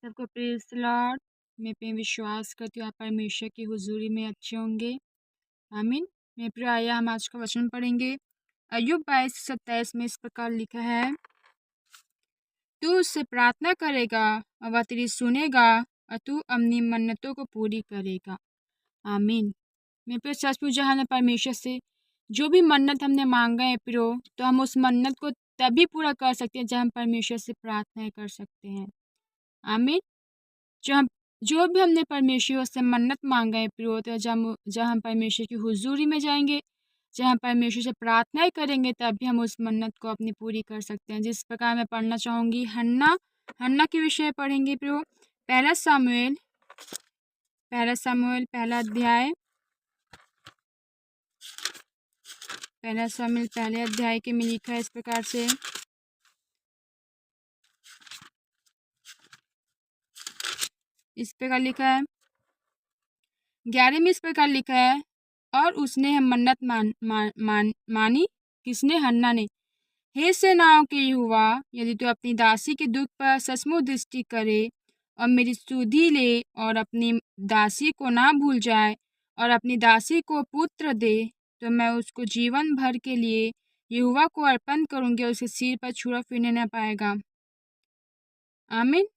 सबको praise the Lord. मैं पे विश्वास करती हूँ आप परमेश्वर की हुज़ूरी में अच्छे होंगे। आमीन। मेरे प्रिय आइए हम आज का वचन पढ़ेंगे। अय्यूब 22:27 में इस प्रकार लिखा है, तू उससे प्रार्थना करेगा और वह तेरी सुनेगा और तू अपनी मन्नतों को पूरी करेगा। आमीन। मेरे प्रिय सच पूछा हमने परमेश्वर से जो भी मन्नत हमने मांगा है प्रियो, तो हम उस मन्नत को तभी पूरा कर सकते हैं जब हम परमेश्वर से प्रार्थनाएं कर सकते हैं। आमीन। जो भी हमने परमेश्वर से मन्नत मांगा है प्रियो, तो जब हम परमेश्वर की हुजूरी में जाएंगे, जब हम परमेश्वर से प्रार्थनाएं करेंगे, तभी हम उस मन्नत को अपनी पूरी कर सकते हैं। जिस प्रकार मैं पढ़ना चाहूँगी, हन्ना हन्ना के विषय पढ़ेंगे प्रियो। पहला सामुएल पहले अध्याय के में लिखा है इस प्रकार से, लिखा है 11 में इस प्रकार लिखा है, और उसने मन्नत मानी। किसने? हन्ना ने। हे सेनाओं के यहोवा, यदि तू अपनी दासी के दुख पर सचमुच दृष्टि करे और मेरी सुधि ले और अपनी दासी को ना भूल जाए और अपनी दासी को पुत्र दे, तो मैं उसको जीवन भर के लिए यहोवा को अर्पण करूंगी और उसके सिर पर छुरा फिरने न पाएगा। आमीन।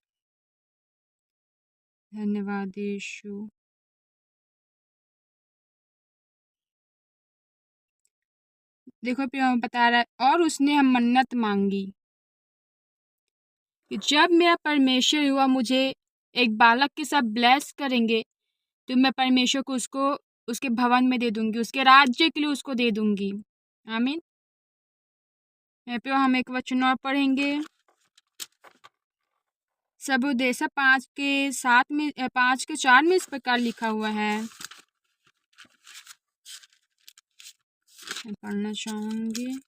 धन्यवाद यीशु। देखो प्रिय बता रहा है, और उसने हम मन्नत मांगी कि जब मेरा परमेश्वर हुआ मुझे एक बालक के साथ ब्लेस करेंगे, तो मैं परमेश्वर को उसको उसके भवन में दे दूंगी, उसके राज्य के लिए उसको दे दूंगी। आमीन। प्रिय हम एक वचन और पढ़ेंगे। सबोदेशा 5:4 में इस प्रकार लिखा हुआ है, मैं पढ़ना चाहूंगी।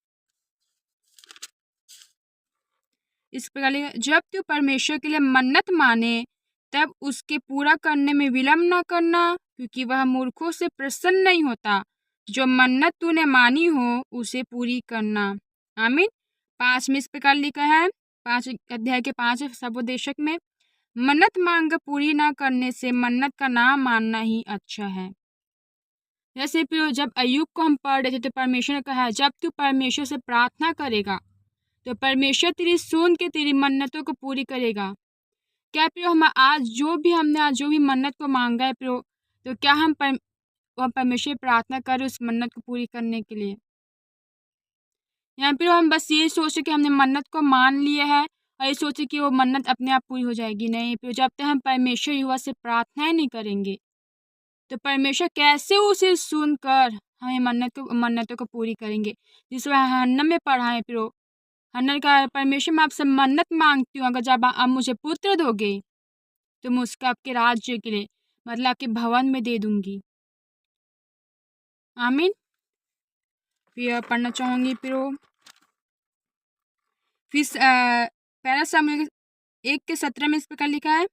इस प्रकार लिखा, जब तू परमेश्वर के लिए मन्नत माने तब उसके पूरा करने में विलम्ब न करना, क्योंकि वह मूर्खों से प्रसन्न नहीं होता। जो मन्नत तूने मानी हो उसे पूरी करना। आमीन। 5 में इस प्रकार लिखा है, 5 अध्याय के 5 सबोदेशक में, मन्नत मांग पूरी ना करने से मन्नत का ना मानना ही अच्छा है। जैसे प्रियो जब अय्यूब को हम पढ़ रहे थे, तो परमेश्वर ने कहा, जब तू परमेश्वर से प्रार्थना करेगा तो परमेश्वर तेरी सुन के तेरी मन्नतों को पूरी करेगा। क्या प्रियो हम आज जो भी मन्नत को मांगा है प्रियो, तो क्या हम परमेश्वर प्रार्थना करें उस मन्नत को पूरी करने के लिए? यहाँ पे हम बस ये सोचे कि हमने मन्नत को मान लिया है और ये सोचे कि वो मन्नत अपने आप पूरी हो जाएगी। नहीं प्रियो, जब तक हम परमेश्वर युवा से प्रार्थनाएं नहीं करेंगे, तो परमेश्वर कैसे उसे सुनकर हमें मन्नतों को पूरी करेंगे। जिस हन्ना में पढ़ा है प्रियो, हन्ना का, परमेश्वर मैं आपसे मन्नत मांगती हूँ, अगर जब आप मुझे पुत्र दोगे तो मैं उसका आपके राज्य के लिए, मतलब आपके भवन में दे दूंगी। आमीन। फिर पढ़ना चाहूंगी प्रियो, फिर पहला सामुएल 1:17 में इस प्रकार लिखा है,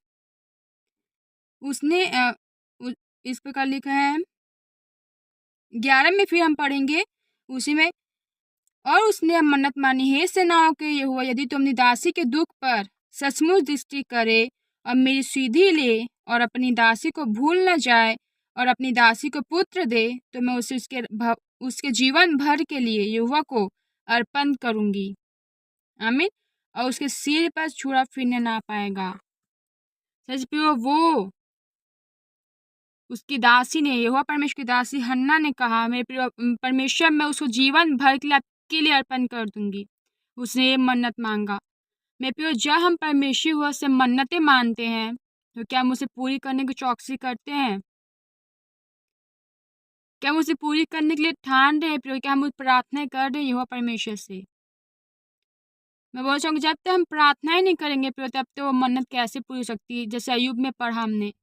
उसने इस प्रकार लिखा है 11 में, फिर हम पढ़ेंगे उसी में, और उसने मन्नत मानी, हे सेनाओं के यहोवा, यदि तुम अपनी दासी के दुख पर सचमुच दृष्टि करे और मेरी सुधि ले और अपनी दासी को भूल न जाए और अपनी दासी को पुत्र दे, तो मैं उसे उसके जीवन भर के लिए यहोवा को अर्पण करूंगी। आमीन। और उसके सिर पर छुरा फिरने ना पाएगा। सच पियो, वो उसकी दासी ने, यहोवा परमेश्वर की दासी हन्ना ने कहा, मेरे प्रिय परमेश्वर मैं उसको जीवन भर के लिए आपके लिए अर्पण कर दूंगी। उसने ये मन्नत मांगा। मेरे प्रिय, जब हम परमेश्वर हुआ से मन्नतें मानते हैं, तो क्या हम उसे पूरी करने की चौकसी करते हैं? क्या हम उसे पूरी करने के लिए ठान रहे हैं प्रिय? क्या हम प्रार्थना कर रहे हैं यहोवा परमेश्वर से? मैं बोल चाहूँगी, जब तक हम प्रार्थनाएं नहीं करेंगे प्रिय, तब तो वो मन्नत कैसे पूरी हो सकती है? जैसे अय्यूब में पढ़ा हमने,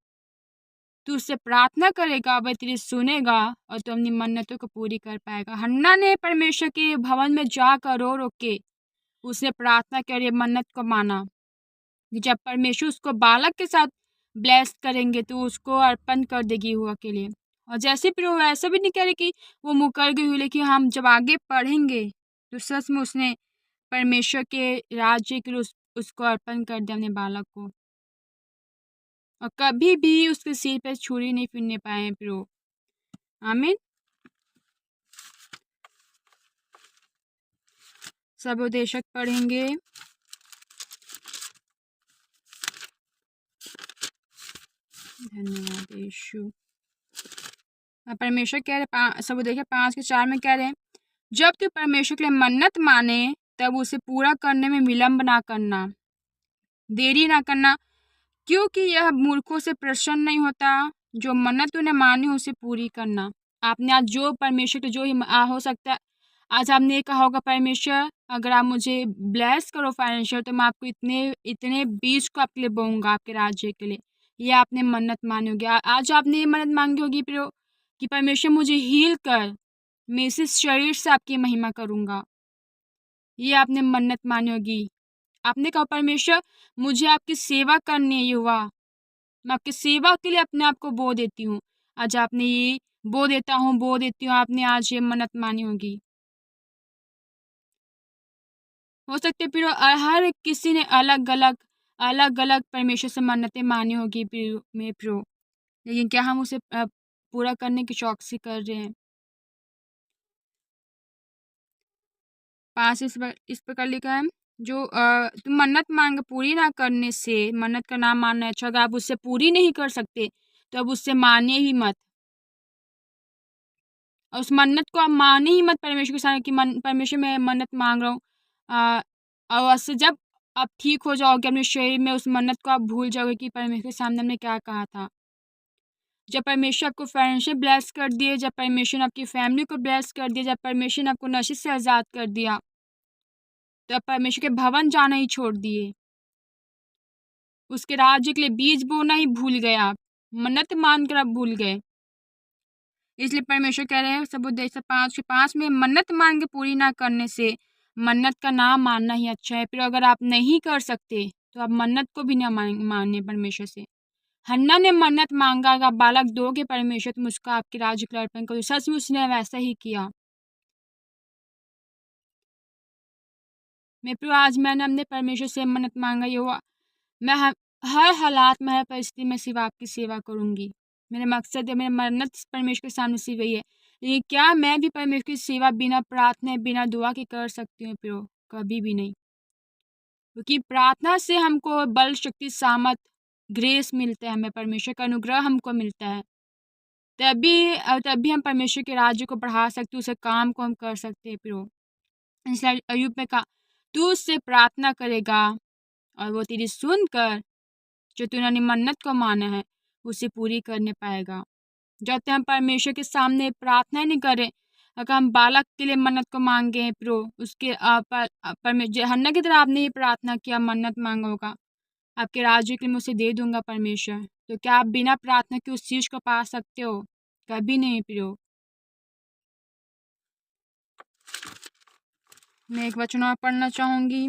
तू उससे प्रार्थना करेगा, वह तेरी सुनेगा और तू अपनी मन्नतों को पूरी कर पाएगा। हन्ना ने परमेश्वर के भवन में जाकर रो रो के उसने प्रार्थना करी, मन्नत को माना कि जब परमेश्वर उसको बालक के साथ ब्लेस करेंगे तो उसको अर्पण कर देगी हुआ के लिए। और जैसे फिर वो ऐसा भी नहीं कह रहे कि वो मुकर गई हुई, लेकिन हम जब आगे पढ़ेंगे तो सच में उसने परमेश्वर के राज्य के लिए उसको अर्पण कर दिया अपने बालक को। और कभी भी उसके सिर पे छुरी नहीं फिरने पाए हैं प्रो। आमीन। सब उपदेशक पढ़ेंगे। धन्यवाद यीशु। परमेश्वर कह रहे सब उपदेशक 5:4 में कह रहे हैं, जब तू परमेश्वर के लिए मन्नत माने तब उसे पूरा करने में विलंब ना करना, देरी ना करना, क्योंकि यह मूर्खों से प्रसन्न नहीं होता। जो मन्नत तूने मानी उसे पूरी करना। आपने आज जो परमेश्वर के जो हो सकता है, आज आपने ये कहा होगा, परमेश्वर अगर आप मुझे ब्लेस करो फाइनेंशियल, तो मैं आपको इतने इतने बीज को आपके लिए बोऊंगा आपके राज्य के लिए। ये आपने मन्नत मानी होगी। आज आपने ये मन्नत मांगी होगी प्रियो कि परमेश्वर मुझे हील कर, मैं इस शरीर से आपकी महिमा करूंगा। ये आपने मन्नत मानी होगी। आपने कहा, परमेश्वर मुझे आपकी सेवा करनी है युवा, मैं आपकी सेवा के लिए अपने आप को बो देती हूँ। आज आपने ये बो देता हूँ, बो देती हूँ, आपने आज ये मन्नत मानी होगी। हो सकते फिर हर किसी ने अलग अलग परमेश्वर से मन्नतें मानी होगी प्रो, लेकिन क्या हम उसे पूरा करने की चौकसी कर रहे हैं? 5 इस प्रकार लिखा है, जो तुम मन्नत मांग पूरी ना करने से मन्नत का नाम मानना है अच्छा। अगर आप उससे पूरी नहीं कर सकते तो अब उससे मानिए ही मत, और उस मन्नत को आप माने ही मत परमेश्वर के सामने कि परमेश्वर मैं मन्नत मांग रहा हूँ। और उससे जब आप ठीक हो जाओगे अपने शरीर में, उस मन्नत को आप भूल जाओगे कि परमेश्वर के सामने हमने क्या कहा था। जब परमेश्वर आपको फाइनेंशियल ब्लेस कर दिए, जब परमेश्वर ने आपकी फैमिली को ब्लेस कर दिया, जब परमेश्वर ने आपको नशे से आज़ाद कर दिया, तो आप परमेश्वर के भवन जाना ही छोड़ दिए, उसके राज्य के लिए बीज बोना ही भूल गए, आप मन्नत मानकर आप भूल गए। इसलिए परमेश्वर कह रहे हैं सब उद्देश्य 5:5 में, मन्नत मांग के पूरी ना करने से मन्नत का नाम मानना ही अच्छा है। फिर अगर आप नहीं कर सकते तो आप मन्नत को भी ना माने परमेश्वर से। हन्ना ने मन्नत मांगा, अगर बालक दोगे परमेश्वर तो मुझको आपके राज्य के लिए अर्पण करो। सच में उसने वैसा ही किया। मैं प्रिय, आज मैंने अपने परमेश्वर से मन्नत मांगा, ये हुआ, मैं हर हालात में, हर परिस्थिति में सिर्फ आपकी सेवा करूंगी। मेरा मकसद है, मेरा मन्नत परमेश्वर के सामने सिर्फ वही है। लेकिन क्या मैं भी परमेश्वर की सेवा बिना प्रार्थना बिना दुआ के कर सकती हूँ प्रियो? कभी भी नहीं, क्योंकि प्रार्थना से हमको बल, शक्ति, सामर्थ, ग्रेस मिलता है, हमें परमेश्वर का अनुग्रह हमको मिलता है। तभी हम परमेश्वर के राज्य को बढ़ा सकते, उसे काम को हम कर सकते हैं प्रियो। इसलिए अय्यूब ने कहा, तू उससे प्रार्थना करेगा और वो तेरी सुनकर जो तूने मन्नत को माना है उसे पूरी करने पाएगा। जब तक हम परमेश्वर के सामने प्रार्थना नहीं करें, अगर हम बालक के लिए मन्नत को मांगे हैं प्रो, उसके परमेश्वर हन्ना की तरह आपने ही प्रार्थना किया, मन्नत मांगा होगा, आपके राज्य के लिए मैं उसे दे दूंगा परमेश्वर, तो क्या आप बिना प्रार्थना के उस चीज को पा सकते हो? कभी नहीं प्रियो। मैं एक वचन और पढ़ना चाहूंगी।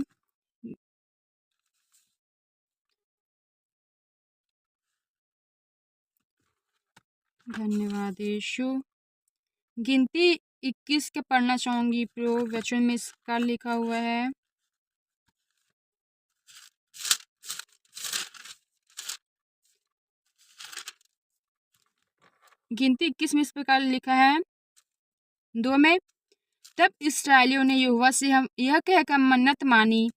धन्यवाद यीशु। गिनती 21 के पढ़ना चाहूंगी प्रो, वचन में इसका लिखा हुआ है, गिनती 21 में इस प्रकार लिखा है 2 में, तब इस्राएलियों ने यहोवा से हम यह कहकर मन्नत मानी,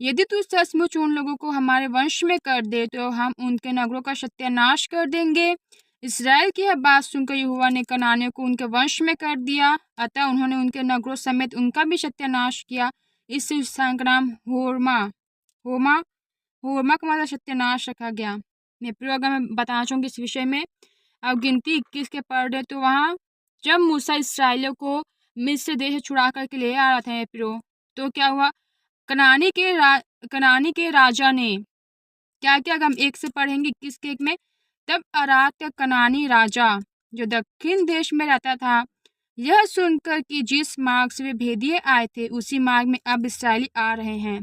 यदि तू सचमुच उन लोगों को हमारे वंश में कर दे तो हम उनके नगरों का सत्यानाश कर देंगे। इस्राएल की यह बात सुनकर यहोवा ने कनानियों को उनके वंश में कर दिया, अतः उन्होंने उनके नगरों समेत उनका भी सत्यानाश किया। इस स्थान का नाम होरमा होमा होमा का मतलब सत्यानाश रखा गया। मैं प्रिय, अगर मैं बताना चाहूँगी इस विषय में, अब गिनती 21 के पढ़ रहे तो वहाँ जब मूसा इसराइलियों को मिस्र देश से छुड़ा करके ले आ रहा था प्रियो, तो क्या हुआ, कनानी के राजा ने क्या किया, अगर हम 1 से पढ़ेंगे 21 के 1 में, तब अरात का कनानी राजा जो दक्षिण देश में रहता था, यह सुनकर कि जिस मार्ग से वे भेदिए आए थे उसी मार्ग में अब इसराइली आ रहे हैं।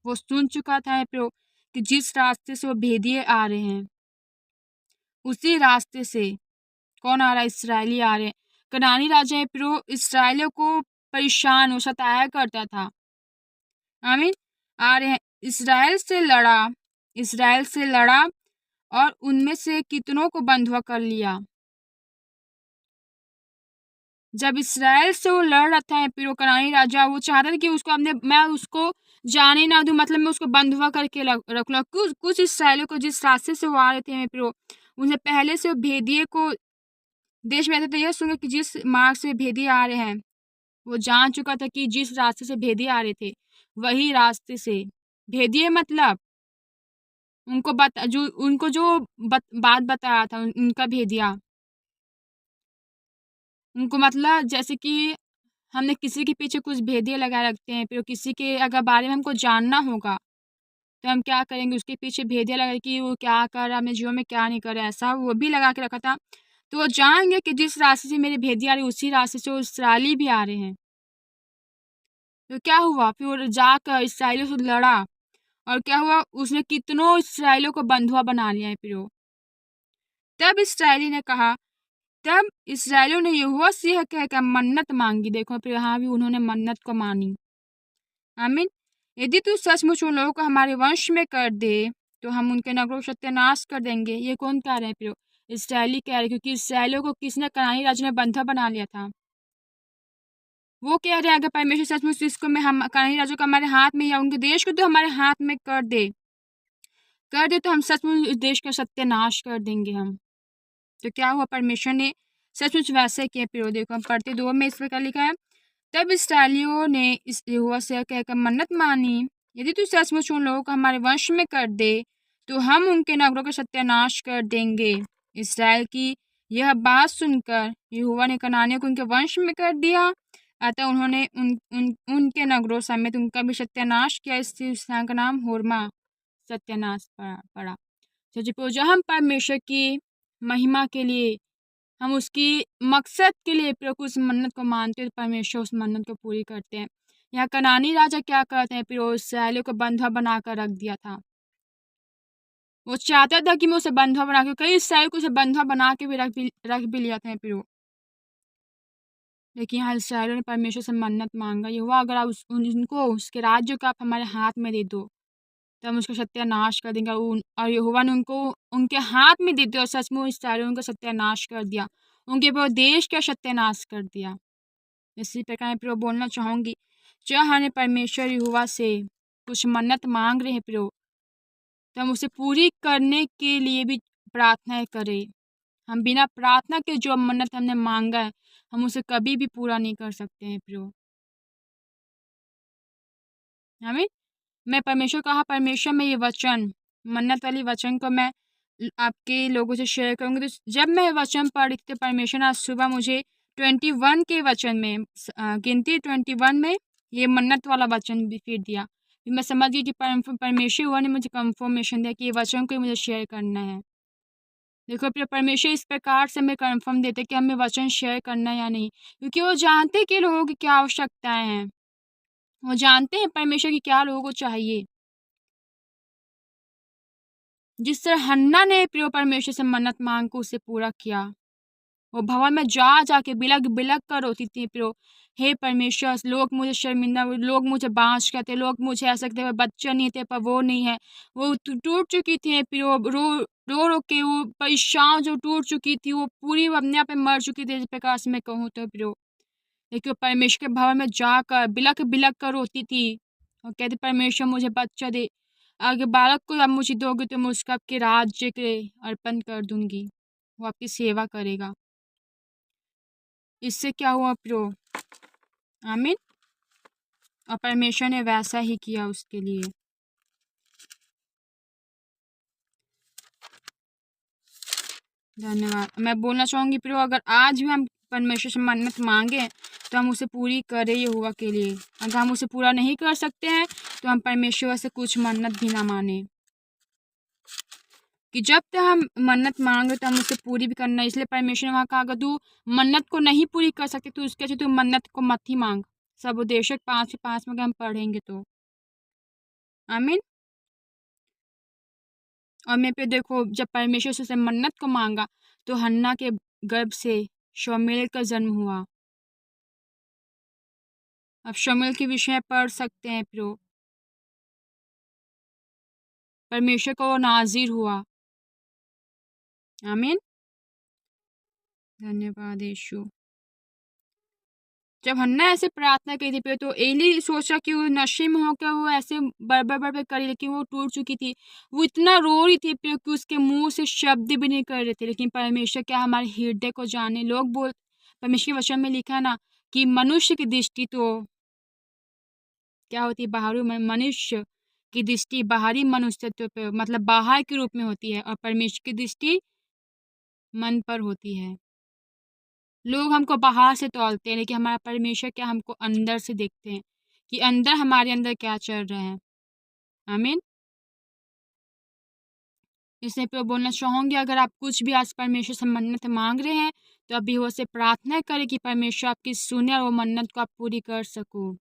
वो सुन चुका था प्रियो कि जिस रास्ते से वो भेदिए आ रहे हैं उसी रास्ते से कौन आ रहा है? इसराइली आ रहे हैं। कनानी राजा प्रियो इसराइलियों को परेशान और सताया करता था। आमीन। आ रहे हैं, इसराइल से लड़ा और उनमें से कितनों को बंधुआ कर लिया। जब इसराइल से वो लड़ रहा था, फिर वो कनानी राजा वो चाहता था कि उसको अपने मैं उसको जाने ना दूं, मतलब मैं उसको बंधुआ करके रख लूं। कुछ कुछ इसराइलियों को जिस रास्ते से वो आ रहे थे, फिर वो उन्हें पहले से वो भेदिए को देश में आते थे, यह सुनकर कि जिस मार्ग से भेदिए आ रहे हैं, वो जान चुका था कि जिस रास्ते से भेदिए आ रहे थे वही रास्ते से भेदिए, मतलब उनको जो बात बताया था उनका भेदिया, उनको मतलब जैसे कि हमने किसी के पीछे कुछ भेदिए लगाए रखते हैं, फिर किसी के अगर बारे में हमको जानना होगा तो हम क्या करेंगे, उसके पीछे भेदिया लगा कि वो क्या कर रहा है, अपने जीवन में क्या नहीं कर रहा है, ऐसा वो भी लगा के रखा था। तो वो जानेंगे कि जिस रास्ते से मेरे भेदिया आ रही उसी रास्ते से वो इसराइली भी आ रहे हैं। तो क्या हुआ, फिर वो जाकर इसराइलियों से लड़ा और क्या हुआ, उसने कितनों इसराइलियों को बंधुआ बना लिया है। फिर वो तब इसराइली ने कहा तब इसराइलियों ने यहोवा से यह कहकर मन्नत मांगी। देखो फिर यहाँ भी उन्होंने मन्नत को मानी। आमीन। यदि तू सचमुच उन लोगों को हमारे वंश में कर दे तो हम उनके नगरों को सत्यानाश कर देंगे। ये कौन कह रहे हैं, फिर इसराइली कह रहे, क्योंकि इसराइलियों को किसने कनानी राजा ने बंधुआ बना लिया था। वो कह रहे हैं अगर परमेश्वर सचमुच इसको में हम कनानी राजा को हमारे हाथ में या उनके देश को तो हमारे हाथ में कर दे तो हम सचमुच इस देश का सत्यानाश कर देंगे हम। तो क्या हुआ, परमेश्वर ने सचमुच वैसे किया। फिर देखो हम पढ़ते 2 में इस प्रकार लिखा है, तब इसराइलियों ने इस यहोवा से कहकर मन्नत मानी, यदि तू सचमुच उन लोगों को हमारे वंश में कर दे तो हम उनके नगरों का सत्यानाश कर देंगे। इसराइल की यह बात सुनकर यहोवा ने कनानियों को उनके वंश में कर दिया, अतः उन्होंने उनके नगरों समेत उनका भी सत्यानाश किया। इस स्थान का नाम होर्मा सत्यानाश पड़ा। तो जब हम परमेश्वर की महिमा के लिए, हम उसकी मकसद के लिए प्रभु उस मन्नत को मानते हैं तो परमेश्वर उस मन्नत को पूरी करते हैं। यहाँ कनानी राजा क्या करते हैं, फिर वो इसराइलियों को बंधुआ बनाकर रख दिया था। वो चाहता था कि मैं उसे बंधुआ बना के, कई इसराइल को उसे बंधुआ बना के भी रख भी लिया था फिर वो, लेकिन यहाँ इसराइलियों ने परमेश्वर से मन्नत मांगा, ये हुआ अगर आप उनको उसके राज्य को आप हमारे हाथ में दे दो तो हम उसका सत्यानाश कर देंगे। और यहोवा ने उनको उनके हाथ में दे दिया और सचमुच इसराइलियों उनका सत्यानाश कर दिया, उनके पूरे देश का सत्यानाश कर दिया। इसी प्रकार मैं प्रभु बोलना चाहूँगी, जो हमें परमेश्वर यहोवा से कुछ मन्नत मांग रहे हैं प्रभु, तो हम उसे पूरी करने के लिए भी प्रार्थना करें। हम बिना प्रार्थना के जो मन्नत हमने मांगा है हम उसे कभी भी पूरा नहीं कर सकते हैं प्रभु। हमें मैं परमेश्वर कहा, परमेश्वर में ये वचन मन्नत वाली वचन को मैं आपके लोगों से शेयर करूँगी। तो जब मैं वचन पढ़ रही थी तो परमेश्वर ने आज सुबह मुझे 21 के वचन में गिनती 21 में ये मन्नत वाला वचन भी फिर दिया। फिर मैं समझ गई कि परमेश्वर हुआ ने मुझे कंफर्मेशन दिया कि ये वचन को मुझे शेयर करना है। देखो फिर परमेश्वर इस प्रकार से हमें कंफर्म देते कि हमें वचन शेयर करना है या नहीं, क्योंकि वो जानते कि लोगों की क्या आवश्यकताएं हैं, वो जानते हैं परमेश्वर की क्या लोगों को चाहिए। जिस तरह हन्ना ने प्रिय परमेश्वर से मन्नत मांग को उसे पूरा किया, वो भवन में जा जाके बिलक बिलक कर रोती थी प्रियो, हे परमेश्वर लोग मुझे शर्मिंदा, लोग मुझे बांझ कहते, लोग मुझे ऐसा कहते बच्चे नहीं थे पर वो नहीं है, वो टूट चुकी थी प्रियो, रो रो के वो परेशान जो टूट चुकी थी, वो पूरी अपने आप में मर चुकी थी, इस प्रकार से मैं कहूँ तो प्रियो। लेकिन वो परमेश्वर के भवन में जाकर बिलक बिलक कर रोती थी और कहती परमेश्वर मुझे बच्चा दे, आगे बालक को अब मुझे दोगे तो मैं उसका आपके राज्य के अर्पण कर दूंगी, वो आपकी सेवा करेगा। इससे क्या हुआ प्रो, आमीन। और परमेश्वर ने वैसा ही किया उसके लिए। धन्यवाद। मैं बोलना चाहूँगी प्रो, अगर आज भी हम परमेश्वर से मन्नत मांगे तो हम उसे पूरी करें यहोवा के लिए। अगर हम उसे पूरा नहीं कर सकते हैं तो हम परमेश्वर से कुछ मन्नत भी ना माने, कि जब तक हम मन्नत मांग रहे तो हम उसे पूरी भी करना। इसलिए परमेश्वर ने वहाँ कहा अगर तू मन्नत को नहीं पूरी कर सकते तो उसके तू मन्नत को मत ही मांग। सब उपदेशक 5:5 में हम पढ़ेंगे तो, आमीन। और मैं पे देखो जब परमेश्वर से मन्नत को मांगा तो हन्ना के गर्भ से शमूएल का जन्म हुआ। अब शमूएल के विषय पढ़ सकते हैं प्रो, परमेश्वर का वो नाजिर हुआ, आमीन। धन्यवाद यीशु। जब हन्ना ऐसे प्रार्थना की थी तो एली सोचा कि वो नशे में होकर वो ऐसे बड़बड़ करी, लेकिन वो टूट चुकी थी। वो इतना रो रही थी कि उसके मुंह से शब्द भी नहीं कर रहे थे। लेकिन परमेश्वर क्या हमारे हृदय को जाने। लोग बोल परमेश्वर के वचन में लिखा है ना कि मनुष्य की दृष्टि तो क्या होती है, बाहरी मनुष्य की दृष्टि बाहरी मनुष्यत्व पे मतलब बाहर के रूप में होती है, और परमेश्वर की दृष्टि मन पर होती है। लोग हमको बाहर से तौलते हैं, लेकिन हमारा परमेश्वर क्या हमको अंदर से देखते हैं कि अंदर हमारे अंदर क्या चल रहा है। आमीन। इसलिए पे बोलना चाहूँगी, अगर आप कुछ भी आज परमेश्वर से मन्नत मांग रहे हैं तो अभी वो से प्रार्थना करें कि परमेश्वर आपकी सुने और वो मन्नत को आप पूरी कर सको।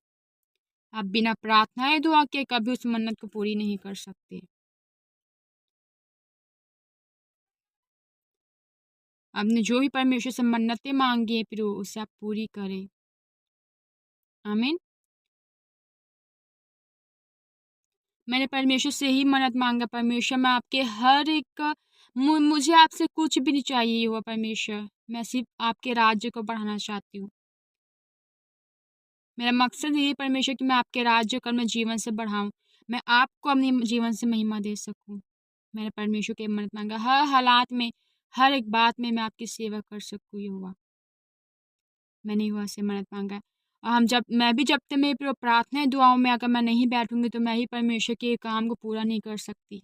आप बिना प्रार्थनाएं दुआ के कभी उस मन्नत को पूरी नहीं कर सकते। आपने जो भी परमेश्वर से मन्नतें मांगी है फिर उसे आप पूरी करें। आमीन। मैंने परमेश्वर से ही मन्नत मांगा, परमेश्वर मैं आपके हर एक मुझे आपसे कुछ भी नहीं चाहिए हुआ परमेश्वर, मैं सिर्फ आपके राज्य को बढ़ाना चाहती हूँ। मेरा मकसद यही परमेश्वर कि मैं आपके राज्य को मैं जीवन से बढ़ाऊँ, मैं आपको अपने जीवन से महिमा दे सकूँ। मैंने परमेश्वर के मन्नत मांगा हर हालात में, हर एक बात में मैं आपकी सेवा कर सकूँ। ये हुआ मैंने युवा से मन्नत मांगा है। और मैं भी जब तक मेरी प्रार्थना दुआओं में अगर मैं नहीं बैठूंगी तो मैं ही परमेश्वर के काम को पूरा नहीं कर सकती।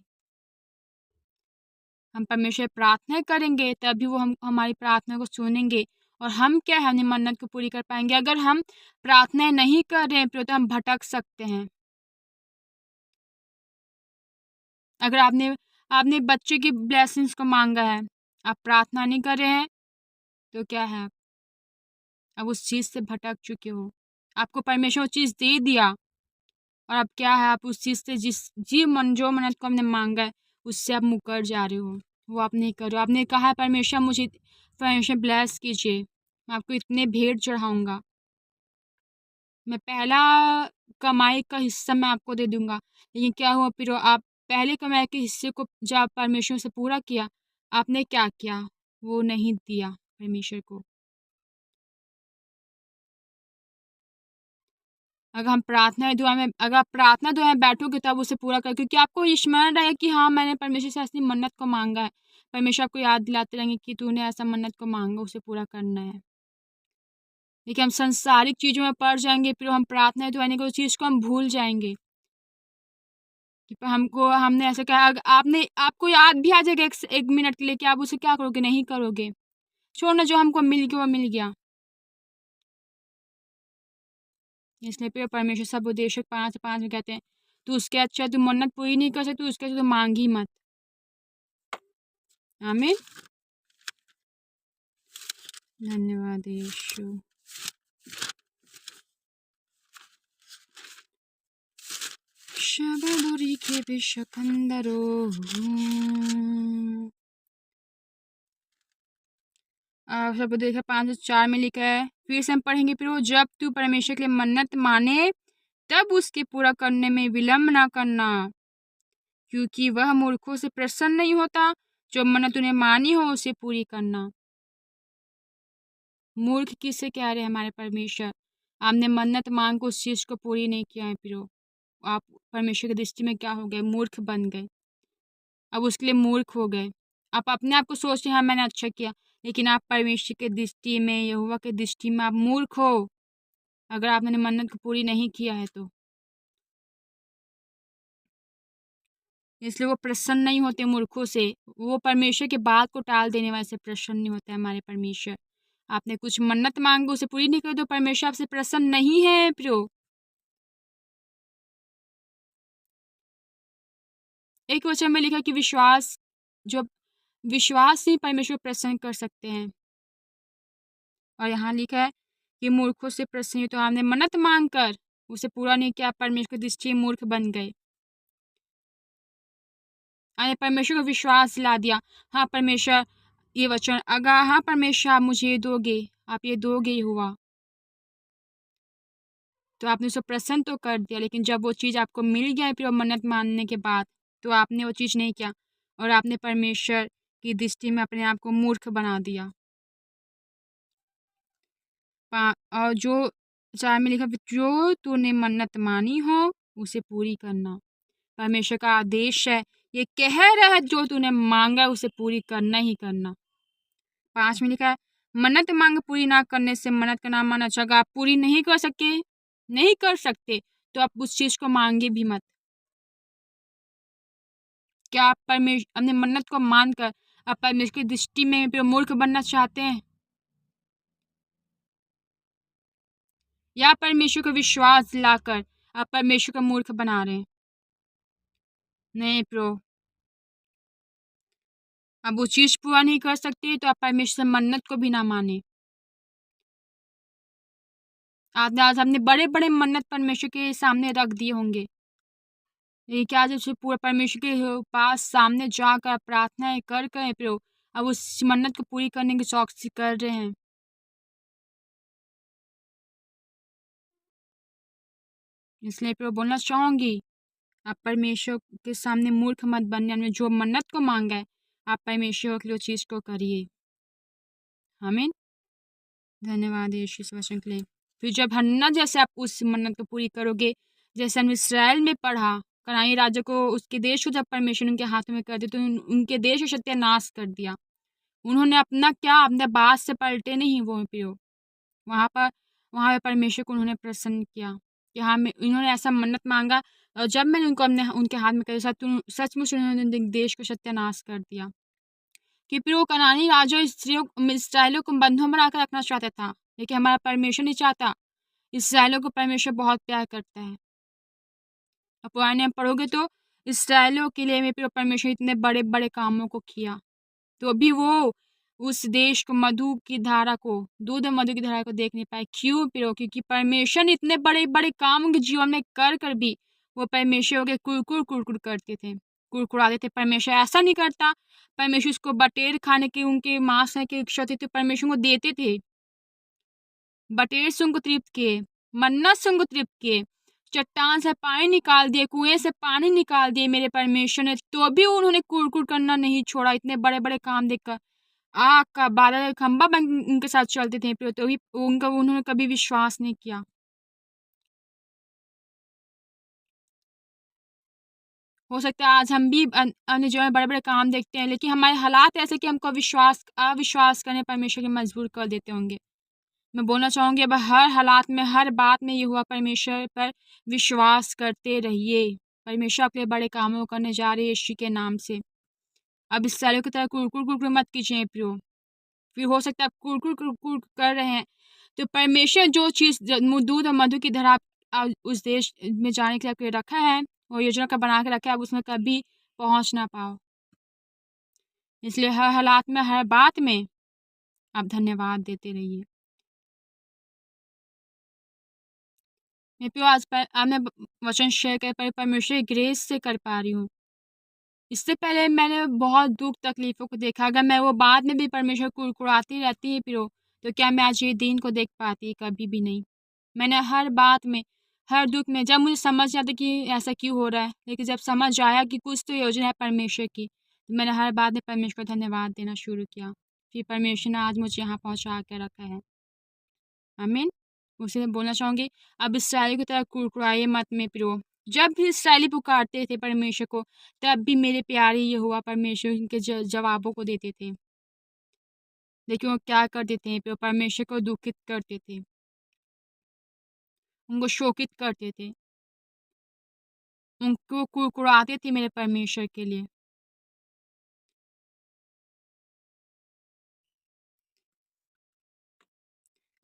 हम परमेश्वर प्रार्थना करेंगे तभी वो हमारी प्रार्थना को सुनेंगे, और हम क्या है अपनी मन्नत को पूरी कर पाएंगे। अगर हम प्रार्थना नहीं कर रहे हैं तो हम भटक सकते हैं। अगर आपने आपने बच्चे की ब्लेसिंग्स को मांगा है, आप प्रार्थना नहीं कर रहे हैं तो क्या है, अब उस चीज़ से भटक चुके हो। आपको परमेश्वर वो चीज़ दे दिया और अब क्या है, आप उस चीज़ से जो मन्नत को हमने मांगा है उससे आप मुकर जा रहे हो, वो आप नहीं कर रहे हो। आपने कहा है परमेश्वर ब्लेस कीजिए, मैं आपको इतने भेंट चढ़ाऊँगा, मैं पहला कमाई का हिस्सा मैं आपको दे दूँगा। लेकिन क्या हुआ फिर आप पहले कमाई के हिस्से को जब परमेश्वर से पूरा किया, आपने क्या किया? वो नहीं दिया परमेश्वर को। अगर आप प्रार्थना दुआ में बैठोगे तब उसे पूरा कर, क्योंकि आपको ये स्मरण रहेगा कि हाँ मैंने परमेश्वर से ऐसी मन्नत को मांगा है। परमेश्वर आपको याद दिलाते रहेंगे कि तूने ऐसा मन्नत को मांगा, उसे पूरा करना है। लेकिन हम सांसारिक चीज़ों में पड़ जाएंगे, फिर हम प्रार्थना दुआ नहीं करेंगे, उस चीज़ को हम भूल जाएंगे कि हमने ऐसा कहा। आपने आपको याद भी आ जाएगा एक मिनट के लिए कि आप उसे क्या करोगे, नहीं करोगे। छोड़ना, जो हमको मिल गया वो मिल गया। इसलिए फिर परमेश्वर सब उद्देश्य 5:5 में कहते हैं, तू उसके अच्छा तू मन्नत पूरी नहीं कर सकती, उसके अच्छा तू मांग ही मत। आमीन। धन्यवाद यीशु। शबदुरी के विश्वकंदरो सब देखा 5:4 में लिखा है। फिर से हम पढ़ेंगे, फिर वो जब तू परमेश्वर के लिए मन्नत माने तब उसके पूरा करने में विलम्ब ना करना, क्योंकि वह मूर्खों से प्रसन्न नहीं होता। जो मन्नत तूने मानी हो उसे पूरी करना। मूर्ख किससे कह रहे हैं हमारे परमेश्वर? आपने मन्नत मांग को उस चीज़ को पूरी नहीं किया है, फिर आप परमेश्वर की दृष्टि में क्या हो गए? मूर्ख बन गए। अब उसके लिए मूर्ख हो गए। आप अपने आप को सोचते हैं हाँ मैंने अच्छा किया, लेकिन आप परमेश्वर की दृष्टि में, यहोवा की दृष्टि में आप मूर्ख हो, अगर आपने मन्नत को पूरी नहीं किया है तो। इसलिए वो प्रसन्न नहीं होते मूर्खों से। वो परमेश्वर के बात को टाल देने वाले से प्रसन्न नहीं होता है हमारे परमेश्वर। आपने कुछ मन्नत मांगी उसे पूरी नहीं कर तो परमेश्वर आपसे प्रसन्न नहीं है प्रियो। एक वचन में लिखा कि विश्वास ही परमेश्वर प्रसन्न कर सकते हैं, और यहाँ लिखा है कि मूर्खों से प्रसन्न तो आपने मन्नत मांग कर उसे पूरा नहीं किया, परमेश्वर की दृष्टि मूर्ख बन गए। आपने परमेश्वर को विश्वास दिला दिया, हाँ परमेश्वर ये वचन अगर, हाँ परमेश्वर आप मुझे ये दोगे, आप ये दोगे, ये हुआ तो आपने उसे प्रसन्न तो कर दिया। लेकिन जब वो चीज़ आपको मिल गया है फिर मन्नत मानने के बाद, तो आपने वो चीज़ नहीं किया और आपने परमेश्वर की दृष्टि में अपने आप को मूर्ख बना दिया। और जो 4 में लिखा, जो तूने मन्नत मानी हो उसे पूरी करना। परमेश्वर का आदेश है, ये कह रहा है जो तूने मांगा उसे पूरी करना ही करना। 5 में लिखा है, मन्नत मांग पूरी ना करने से मन्नत का नाम माना जाएगा। आप पूरी नहीं कर सकते तो आप उस चीज को मांगे भी मत। क्या आप परमेश्वर अपने मन्नत को मानकर आप परमेश्वर की दृष्टि में फिर मूर्ख बनना चाहते हैं, या परमेश्वर को विश्वास दिलाकर आप परमेश्वर को मूर्ख बना रहे हैं? नहीं प्रो, अब वो चीज पूरा नहीं कर सकते तो आप परमेश्वर से मन्नत को भी ना माने। आपने आज अपने बड़े बड़े मन्नत परमेश्वर के सामने रख दिए होंगे, ये क्या जैसे पूरा परमेश्वर के पास सामने जाकर प्रार्थनाएं कर कर फिर अब उस मन्नत को पूरी करने की चौकसी कर रहे हैं। इसलिए फिर बोलना चाहूंगी, आप परमेश्वर के सामने मूर्ख मत बनने में जो मन्नत को मांगा है आप परमेश्वर के लिए चीज को करिए। आमीन। धन्यवाद यीशु इस वचन के लिए। फिर जब हन्ना जैसे आप उस मन्नत को पूरी करोगे, जैसे हमने इसराइल में पढ़ा, कनानी राज्य को उसके देश को जब परमेश्वर उनके हाथ में कर दिया तो उनके देश को सत्यानाश कर दिया। उन्होंने अपना क्या अपने बात से पलटे नहीं, वो पियो वहाँ पर वहाँ पे परमेश्वर को उन्होंने प्रसन्न किया कि हाँ मैं इन्होंने ऐसा मन्नत मांगा और जब मैंने उनको अपने उनके हाथ में कर सचमुच उन्होंने देश को सत्यानाश कर दिया। कि फिर वो कनानी राजा स्त्रियों इसराइलियों को बंधुआ बनाकर रखना चाहता था, लेकिन हमारा परमेश्वर नहीं चाहता। इसराइलियों को परमेश्वर बहुत प्यार करता है। अब पुराने में पढ़ोगे तो इसराइलियों के लिए में फिर परमेश्वर इतने बड़े बड़े कामों को किया, तो अभी वो उस देश को मधु की धारा को दूध और मधु की धारा को देख नहीं पाए। क्यों पिरो? क्योंकि परमेश्वर ने इतने बड़े बड़े काम उनके जीवन में कर भी वो परमेश्वर के कुरकुर कुरकुर करते थे, कुरकुराते थे। परमेश्वर ऐसा नहीं करता। परमेश्वर उसको बटेर खाने की उनके मांस की इच्छा थी तो परमेश्वर को देते थे। बटेर से उनको तृप्त किए, मन्नत से उनको तृप्त किए, चट्टान से पानी निकाल दिए, कुएं से पानी निकाल दिए मेरे परमेश्वर ने, तो भी उन्होंने कुरकुर करना नहीं छोड़ा। इतने बड़े बड़े काम देखकर आग का बादल का खंबा बन उनके साथ चलते थे, तो भी उनका उन्होंने कभी विश्वास नहीं किया। हो सकता है आज हम भी अन्य जगह बड़े बड़े काम देखते हैं, लेकिन हमारे हालात ऐसे कि हमको अविश्वास करने परमेश्वर के मजबूर कर देते होंगे। मैं बोलना चाहूंगी अब हर हालात में हर बात में ये हुआ, परमेश्वर पर विश्वास करते रहिए। परमेश्वर आपके लिए बड़े कामों करने जा रहे हैं यीशु के नाम से। अब इस सालों की तरह कुरकुर कुरकुर मत कीजिए प्रियो। फिर हो सकता है आप कुरकुर कुरकुर कर रहे हैं तो परमेश्वर जो चीज़ दूध और मधु की धारा उस देश में जाने के लिए आपके रखा है, वो योजना का बना के रखा है, आप उसमें कभी पहुंच ना पाओ। इसलिए हर हालात में हर बात में आप धन्यवाद देते रहिए। मैं प्यो आज पर मैं वचन शेयर कर परमेश्वर की ग्रेस से कर पा रही हूँ। इससे पहले मैंने बहुत दुख तकलीफों को देखा। अगर मैं वो बाद में भी परमेश्वर कुड़कुड़ाती रहती है पिरो, तो क्या मैं आज ये दिन को देख पाती? कभी भी नहीं। मैंने हर बात में हर दुख में जब मुझे समझ आता कि ऐसा क्यों हो रहा है, लेकिन जब समझ आया कि कुछ तो योजना है परमेश्वर की, तो मैंने हर बात में परमेश्वर को धन्यवाद देना शुरू किया। फिर परमेश्वर ने आज मुझे यहाँ पहुँचा के रखा है। आमीन। उसी में बोलना चाहूँगी, अब इसराइली की तरह कुड़कुड़ाइए मत में पिरो। जब भी इसराइली पुकारते थे परमेश्वर को, तब भी मेरे प्यारे ये हुआ परमेश्वर उनके जवाबों को देते थे। लेकिन वो क्या करते थे? परमेश्वर को दुखित करते थे, उनको शोकित करते थे, उनको कुड़कुड़ाते थे मेरे परमेश्वर के लिए।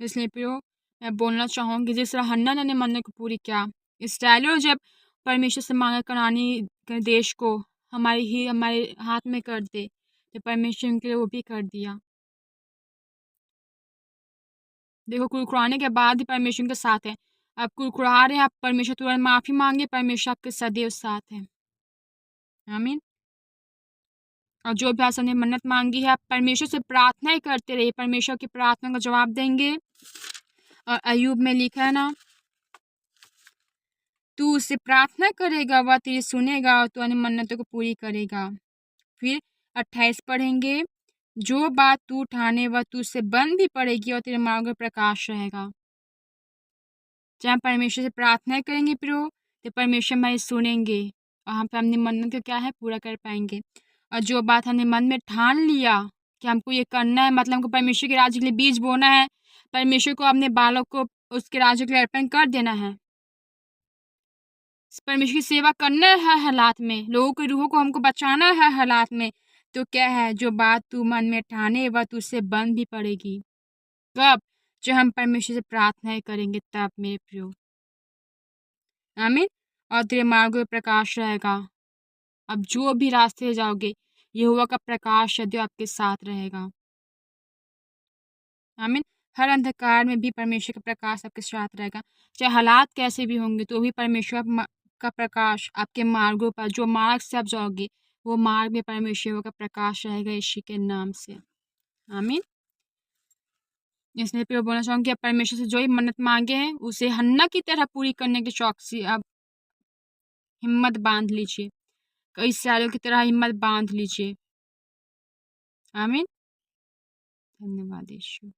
इसलिए प्रियो मैं बोलना चाहूँगी, जिस तरह हन्ना ने मन्नत को पूरी किया, इसराइलियों जब परमेश्वर से मांगा कनानी के देश को हमारे हाथ में कर दे, तो परमेश्वर उनके लिए वो भी कर दिया। देखो कुड़कुड़ाने के बाद ही परमेश्वर उनके साथ है। आप कुड़कुड़ा रहे हैं, आप परमेश्वर तुरंत माफ़ी मांगे, परमेश्वर आपके सदैव साथ है। आमीन। और जो भी आपने मन्नत मांगी है, आप परमेश्वर से प्रार्थना करते रहिए, परमेश्वर की प्रार्थना का जवाब देंगे। और अय्यूब में लिखा है ना, तू उससे प्रार्थना करेगा वह तेरी सुनेगा और तू अपनी मन्नतों को पूरी करेगा। फिर 28 पढ़ेंगे, जो बात तू ठाने वह तुझसे बन भी पड़ेगी और तेरे मार्ग में प्रकाश रहेगा। जब हम परमेश्वर से प्रार्थना करेंगे प्रियो, तो परमेश्वर हमारी सुनेंगे और हम अपनी मन्नत को क्या है पूरा कर पाएंगे। और जो बात हमने मन में ठान लिया कि हमको ये करना है, मतलब हमको परमेश्वर के राज्य के लिए बीज बोना है, परमेश्वर को अपने बालक को उसके राज्य के लिए अर्पण कर देना है, परमेश्वर की सेवा करना है हर हालात में, लोगों की रूहों को हमको बचाना है हर हालात में, तो क्या है जो बात तू मन में ठाने वह तुझसे बन भी पड़ेगी। कब? जो हम परमेश्वर से प्रार्थनाएं करेंगे तब मेरे प्रियो। आमीन। और तेरे मार्ग में प्रकाश रहेगा। अब जो भी रास्ते से जाओगे, यहोवा का प्रकाश यदि आपके साथ रहेगा। आमीन। हर अंधकार में भी परमेश्वर का प्रकाश आपके साथ रहेगा, चाहे हालात कैसे भी होंगे तो भी परमेश्वर का प्रकाश आपके मार्गों पर, जो मार्ग से आप जाओगे वो मार्ग में परमेश्वर का प्रकाश रहेगा यीशु के नाम से। आमीन। इसलिए फिर बोलना चाहूँगी, आप परमेश्वर से जो ही मन्नत मांगे हैं उसे हन्ना की तरह पूरी करने की चौकसी आप हिम्मत बांध लीजिए, कई सालों की तरह हिम्मत बांध लीजिए। आमीन। धन्यवाद यीशु।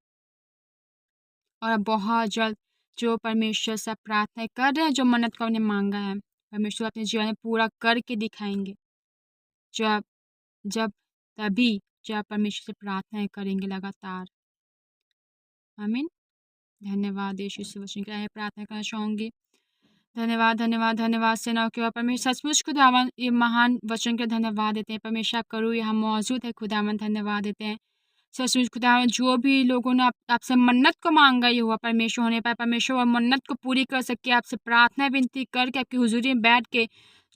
और बहुत जल्द जो परमेश्वर से प्रार्थना कर रहे हैं, जो मन्नत को उन्हें मांगा है, परमेश्वर अपने जीवन में पूरा करके दिखाएंगे। जब जब तभी जब परमेश्वर से प्रार्थनाएं करेंगे लगातार। आमीन। धन्यवाद यीशु से वचन के लिए प्रार्थना करना चाहूँगी। धन्यवाद धन्यवाद धन्यवाद सेनाओं के और परमेश्वर सचमुच खुदावन ये महान वचन के धन्यवाद देते हैं। परमेश्वर आप करो यहाँ मौजूद है खुदावन, धन्यवाद देते हैं सचमुच खुदावन। जो भी लोगों ने आपसे मन्नत को मांगा ये हुआ परमेश्वर होने पर, परमेश्वर और मन्नत को पूरी कर सके, आपसे प्रार्थना विनती करके आपकी हुजूरी में बैठ के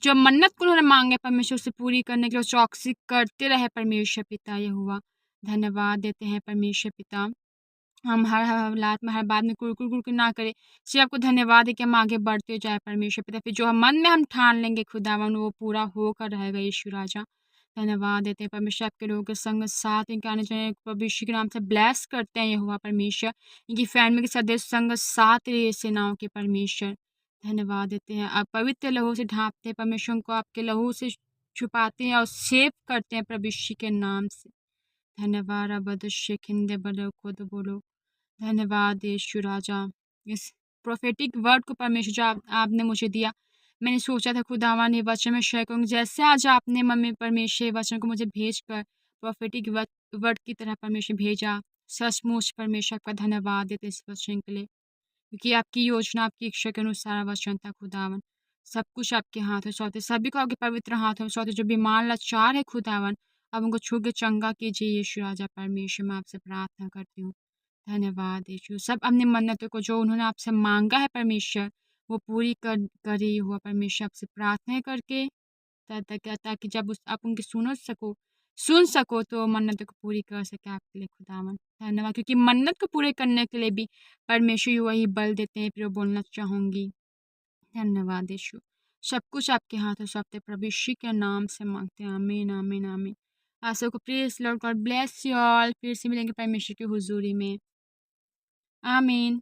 जो मन्नत को उन्होंने मांगे परमेश्वर से पूरी करने के लिए चौकसी करते रहे परमेश्वर पिता। ये हुआ धन्यवाद देते हैं परमेश्वर पिता। हम हर हालात में हर बात में कुड़ ना करें, सिर्फ आपको धन्यवाद है कि हम आगे बढ़ते जाए परमेश्वर पिता। फिर जो हम मन में हम ठान लेंगे खुदावन वो पूरा होकर रहेगा यीशु राजा। धन्यवाद देते हैं परमेश्वर, आपके लोगों के संग साथ इनके आने जाने भविष्य के नाम से ब्लेस करते हैं ये हुआ परमेश्वर। इनकी फैमिली के सदस्य संग साथ रहिए सेनाओं के परमेश्वर। धन्यवाद देते हैं, आप पवित्र लहू से ढांपते हैं परमेश्वर को, आपके लहू से छुपाते हैं और सेव करते हैं प्रभु के नाम से। धन्यवाद अबदुष्य खिंदे बलो खुद बोलो। धन्यवाद यीशु राजा, इस प्रोफेटिक वर्ड को परमेश्वर जो आपने मुझे दिया, मैंने सोचा था खुदावन ये वचन में शेयर करूँगी, जैसे आज आपने मन में परमेश्वर वचन को मुझे भेज कर प्रोफेटिक वर्ड की तरह परमेश्वर भेजा। सचमुच परमेश्वर का धन्यवाद देते इस वचन के लिए, क्योंकि आपकी योजना आपकी इच्छा के अनुसार वचन था खुदावन। सब कुछ आपके हाथों सौंपते, सभी को आपके पवित्र हाथों सौंपते। जो बीमार लाचार है खुदावन, अब उनको छू के चंगा कीजिए यीशु राजा परमेश्वर। मैं आपसे प्रार्थना करती हूँ। धन्यवाद यीशु, सब अपनी मन्नतों को जो उन्होंने आपसे मांगा है परमेश्वर वो पूरी करे हुआ परमेश्वर। आपसे प्रार्थना करके ताकि जब आप उनकी सुन सको तो मन्नतों को पूरी कर सके आपके लिए खुदावन। धन्यवाद, क्योंकि मन्नत को पूरे करने के लिए भी परमेश्वर वही बल देते हैं। फिर बोलना चाहूँगी धन्यवाद यीशु, सब कुछ आपके हाथों सौंपते प्रभु यीशु के नाम से मांगते हैं। आमीन आमीन आमीन। आशा को praise Lord, God bless you all. फिर से मिलेंगे परमेश्वर की हुजूरी में। आमीन।